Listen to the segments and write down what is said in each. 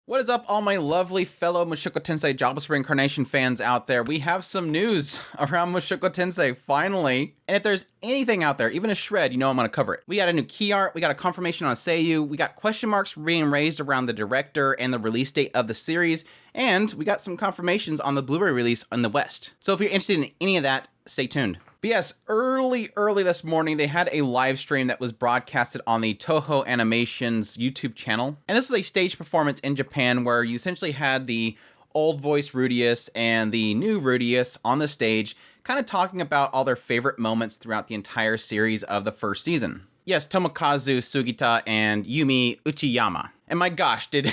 What is up, all my lovely fellow Mushoku Tensei Jobless Reincarnation fans out there? We have some news around Mushoku Tensei, finally. And if there's anything out there, even a shred, you know I'm going to cover it. We got a new key art, we got a confirmation on Seiyu, we got question marks being raised around the director and the release date of the series, and we got some confirmations on the Blu-ray release in the West. So if you're interested in any of that, stay tuned. But yes, early this morning, they had a live stream that was broadcasted on the Toho Animation's YouTube channel. And this was a stage performance in Japan where you essentially had the old voice Rudeus and the new Rudeus on the stage, kind of talking about all their favorite moments throughout the entire series of the first season. Yes, Tomokazu Sugita and Yumi Uchiyama. And my gosh, did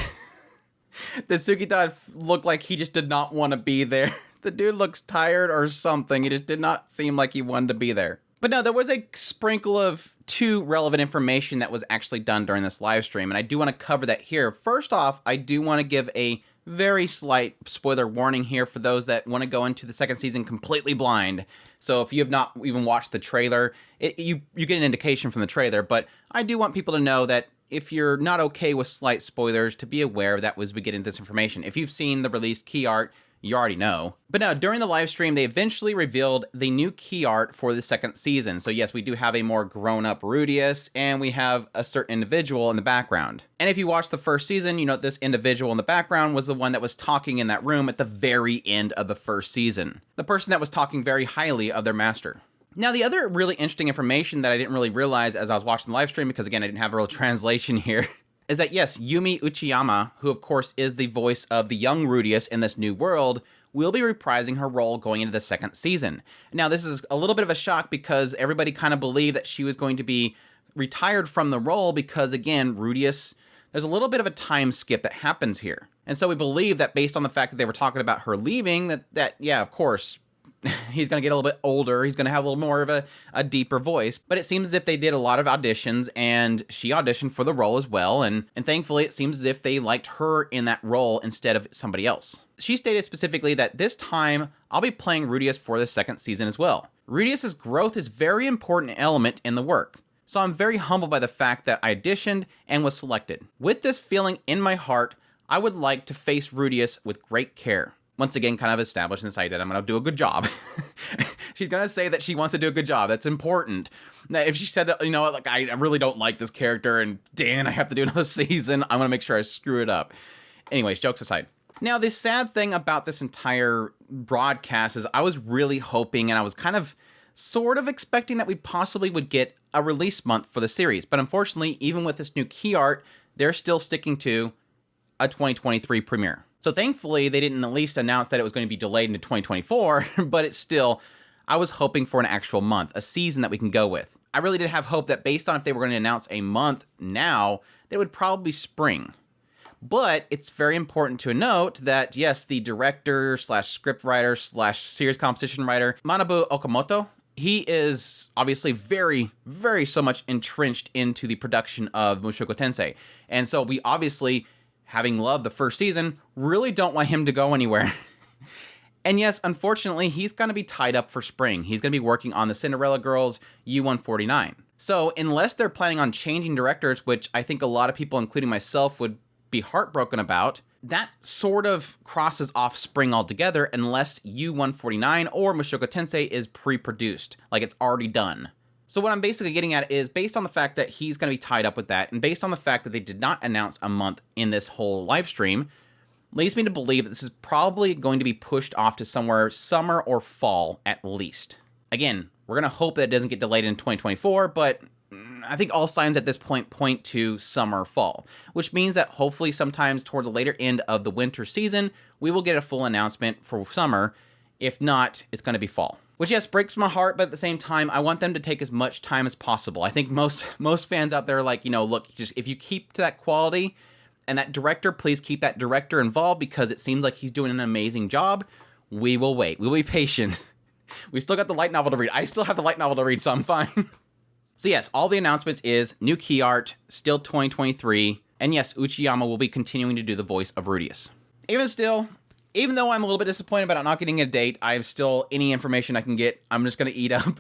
Sugita look like he just did not want to be there? The dude looks tired or something. He just did not seem like he wanted to be there. But no, there was a sprinkle of two relevant information that was actually done during this live stream, and I do want to cover that here. First off, I do want to give a very slight spoiler warning here for those that want to go into the second season completely blind. So if you have not even watched the trailer, you get an indication from the trailer, but I do want people to know that if you're not okay with slight spoilers, to be aware of that as we get into this information. If you've seen the released key art, you already know. But no, during the live stream, they eventually revealed the new key art for the second season. So yes, we do have a more grown-up Rudeus, and we have a certain individual in the background. And if you watched the first season, you know this individual in the background was the one that was talking in that room at the very end of the first season. The person that was talking very highly of their master. Now, the other really interesting information that I didn't really realize as I was watching the live stream, because again, I didn't have a real translation here, is that yes, Yumi Uchiyama, who of course is the voice of the young Rudeus in this new world, will be reprising her role going into the second season. Now, this is a little bit of a shock because everybody kind of believed that she was going to be retired from the role because, again, Rudeus, there's a little bit of a time skip that happens here. And so we believe that based on the fact that they were talking about her leaving, that yeah, of course, he's going to get a little bit older, he's going to have a little more of a deeper voice, but it seems as if they did a lot of auditions, and she auditioned for the role as well, and thankfully it seems as if they liked her in that role instead of somebody else. She stated specifically that this time, I'll be playing Rudeus for the second season as well. Rudeus's growth is a very important element in the work, so I'm very humbled by the fact that I auditioned and was selected. With this feeling in my heart, I would like to face Rudeus with great care. Once again, kind of establishing this idea that I'm going to do a good job. She's going to say that she wants to do a good job. That's important. Now, if she said that, you know, like, I really don't like this character, and Dan, I have to do another season, I'm going to make sure I screw it up. Anyways, jokes aside. Now, the sad thing about this entire broadcast is I was really hoping, and I was kind of sort of expecting that we possibly would get a release month for the series. But unfortunately, even with this new key art, they're still sticking to a 2023 premiere. So thankfully, they didn't at least announce that it was going to be delayed into 2024, but it's still, I was hoping for an actual month, a season that we can go with. I really did have hope that based on if they were going to announce a month now, that it would probably be spring. But it's very important to note that, yes, the director slash scriptwriter slash series composition writer, Manabu Okamoto, he is obviously very, very so much entrenched into the production of Mushoku Tensei. And so we obviously, having loved the first season, really don't want him to go anywhere. And yes, unfortunately, he's going to be tied up for spring. He's going to be working on the Cinderella Girls U-149. So unless they're planning on changing directors, which I think a lot of people, including myself, would be heartbroken about, that sort of crosses off spring altogether unless U-149 or Mushoku Tensei is pre-produced, like it's already done. So what I'm basically getting at is based on the fact that he's going to be tied up with that, and based on the fact that they did not announce a month in this whole live stream, leads me to believe that this is probably going to be pushed off to somewhere summer or fall at least. Again, we're going to hope that it doesn't get delayed in 2024, but I think all signs at this point to summer or fall, which means that hopefully sometimes toward the later end of the winter season, we will get a full announcement for summer. If not, it's going to be fall. Which, yes, breaks my heart, but at the same time, I want them to take as much time as possible. I think most fans out there are like, you know, look, just if you keep to that quality and that director, please keep that director involved because it seems like he's doing an amazing job. We will wait. We'll be patient. We still got the light novel to read. I still have the light novel to read, so I'm fine. So yes, all the announcements is new key art, still 2023, and yes, Uchiyama will be continuing to do the voice of Rudeus. Even though I'm a little bit disappointed about not getting a date, I have still, any information I can get, I'm just going to eat up.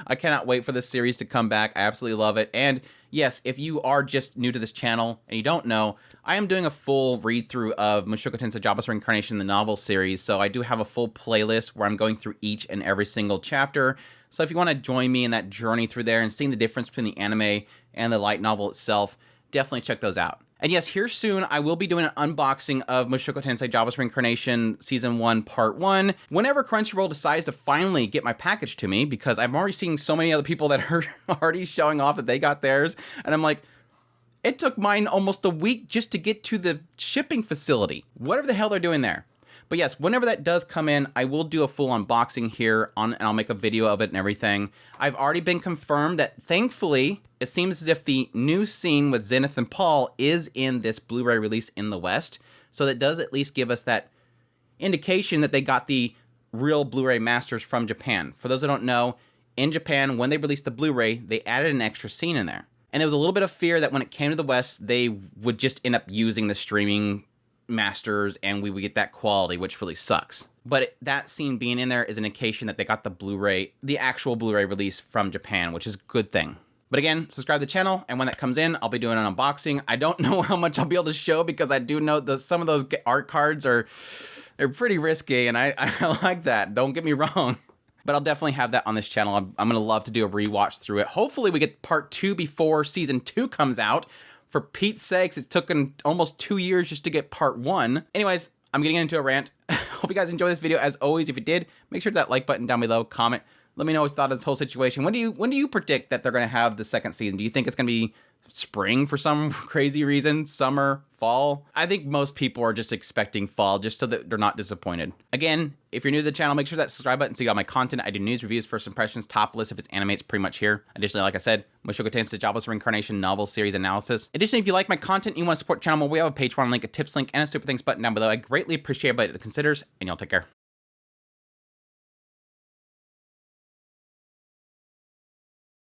I cannot wait for this series to come back. I absolutely love it. And yes, if you are just new to this channel and you don't know, I am doing a full read-through of Mushoku Tensei Jobless Reincarnation, the novel series. So I do have a full playlist where I'm going through each and every single chapter. So if you want to join me in that journey through there and seeing the difference between the anime and the light novel itself, definitely check those out. And yes, here soon, I will be doing an unboxing of Mushoku Tensei Jobless Reincarnation Season 1, Part 1, whenever Crunchyroll decides to finally get my package to me, because I'm already seeing so many other people that are already showing off that they got theirs, and I'm like, it took mine almost a week just to get to the shipping facility. Whatever the hell they're doing there. But yes, whenever that does come in, I will do a full unboxing here and I'll make a video of it and everything. I've already been confirmed that, thankfully, it seems as if the new scene with Zenith and Paul is in this Blu-ray release in the West. So that does at least give us that indication that they got the real Blu-ray masters from Japan. For those who don't know, in Japan, when they released the Blu-ray, they added an extra scene in there. And there was a little bit of fear that when it came to the West, they would just end up using the streaming masters and we would get that quality, which really sucks. But that scene being in there is an indication that they got the Blu-ray, the actual Blu-ray release from Japan, which is a good thing. But again, subscribe to the channel, and when that comes in, I'll be doing an unboxing. I don't know how much I'll be able to show because I do know that some of those art cards they're pretty risky, and I like that. Don't get me wrong. But I'll definitely have that on this channel. I'm going to love to do a rewatch through it. Hopefully we get part 2 before season 2 comes out. For Pete's sakes, it's taken almost 2 years just to get part 1. Anyways, I'm getting into a rant. Hope you guys enjoyed this video. As always, if you did, make sure to that like button down below, comment. Let me know what you thought of this whole situation. When do you predict that they're going to have the second season? Do you think it's going to be spring for some crazy reason? Summer? Fall? I think most people are just expecting fall just so that they're not disappointed. Again, if you're new to the channel, make sure that subscribe button so you got my content. I do news, reviews, first impressions, top lists. If it's anime, it's pretty much here. Additionally, like I said, Mushoku Tensei Jobless Reincarnation novel series analysis. Additionally, if you like my content and you want to support the channel, we have a Patreon link, a tips link, and a super thanks button down below. I greatly appreciate everybody that considers, and y'all take care.